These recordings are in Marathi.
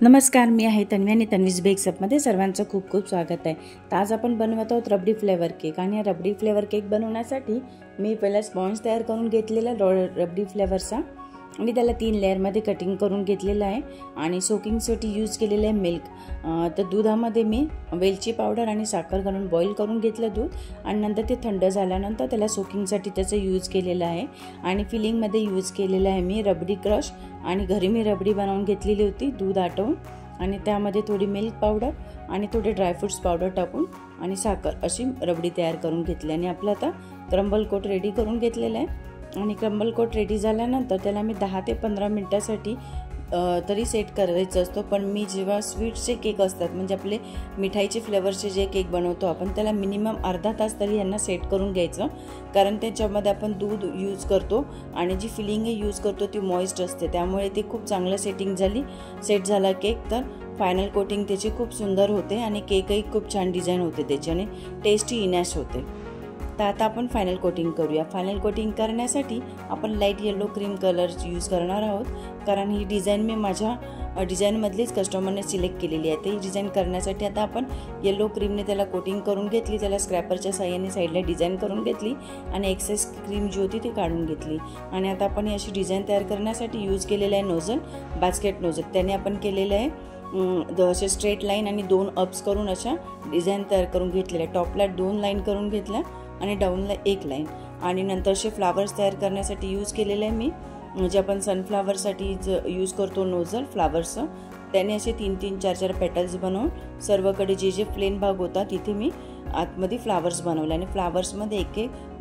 नमस्कार, मी आहे तन्वी आणि तन्वीज बेक्स अपमध्ये सर्वांचं खूप खूप स्वागत आहे। तर आज आपण बनवत आहोत रबडी फ्लेवर केक आणि रबडी फ्लेवर केक बनवण्यासाठी मी पहिला स्पॉन्ज तयार करून घेतलेला रबडी फ्लेवरचा आणि त्याला 3 लेअरमध्ये कटिंग करून घेतलेला आहे आणि सोकिंगसाठी यूज केलेलं आहे मिल्क। तर दुधामध्ये मी वेलची पावडर आणि साखर घालून बॉईल करून घेतलं दूध आणि नंतर ते थंड झाल्यानंतर त्याला सोकिंगसाठी त्याचं यूज केलेलं आहे आणि फिलिंगमध्ये यूज केलेलं आहे मी रबडी क्रश आणि घरी मी रबडी बनवून घेतलेली होती दूध आटवून आणि त्यामध्ये थोडी मिल्क पावडर आणि थोडे ड्रायफ्रुट्स पावडर टाकून आणि साखर अशी रबडी तयार करून घेतली आणि आपलं आता क्रम्बल कोट रेडी करून घेतलेलं आहे आणि क्रम्बल कोट रेडी झाल्यानंतर त्याला मी 10 ते 15 मिनिटांसाठी तरी सेट करायचं असतो। पण मी जेव्हा स्वीटचे केक असतात म्हणजे आपले मिठाईचे फ्लेवरचे जे केक बनवतो आपण त्याला मिनिमम अर्धा तास तरी यांना सेट करून घ्यायचं, कारण त्याच्यामध्ये आपण दूध यूज करतो आणि जी फिलिंग यूज करतो ती मॉइस्ट असते, त्यामुळे ती खूप चांगलं सेट झाला केक तर फायनल कोटिंग त्याची खूप सुंदर होते आणि केकही खूप छान डिझाईन होते त्याची आणि टेस्टी इनॅश होते। तर आता आपण फायनल कोटिंग करूया। फायनल कोटिंग करण्यासाठी आपण light yellow cream colour use करणार आहोत, कारण ही डिझाईन मी माझ्या डिझाईनमधलीच कस्टमरने सिलेक्ट केलेली आहे। तर ही डिझाईन करण्यासाठी आता आपण येलो क्रीमने त्याला कोटिंग करून घेतली, त्याला स्क्रॅपरच्या साहाय्याने साईडला डिझाईन करून घेतली आणि एक्सेस क्रीम जी होती ती काढून घेतली आणि आता आपण अशी डिझाईन तयार करण्यासाठी यूज केलेलं आहे नोझल, बास्केट नोझल। त्याने आपण केलेलं आहे असे स्ट्रेट लाईन आणि 2 अप्स करून अशा डिझाईन तयार करून घेतलेल्या। टॉपला 2 लाईन करून घेतल्या आणि डाऊनला 1 लाईन आणि नंतरचे फ्लावर्स तयार करण्यासाठी यूज केलेलं आहे मी म्हणजे आपण सनफ्लावरसाठी यूज करतो नोझल फ्लावर्सचं, त्याने असे 3-3, 4-4 पेटल्स बनवून सर्वकडे जे प्लेन भाग होता तिथे मी आतमध्ये फ्लावर्स बनवले आणि फ्लावर्समध्ये एक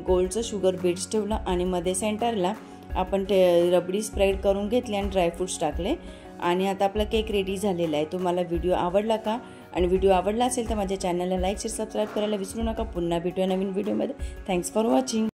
गोल्डचं शुगर बीड्स ठेवलं आणि मध्ये सेंटरला आपण ते रबडी स्प्रेड करून घेतली आणि ड्रायफ्रुट्स टाकले आणि आता आपला केक रेडी झालेला आहे। तुम्हाला व्हिडिओ आवडला का? आणि व्हिडिओ आवडला असेल तर माझ्या चॅनलला लाईक शेअर सबस्क्राईब करायला विसरू नका। पुन्हा भेटूया नवीन व्हिडिओमध्ये। Thanks for watching.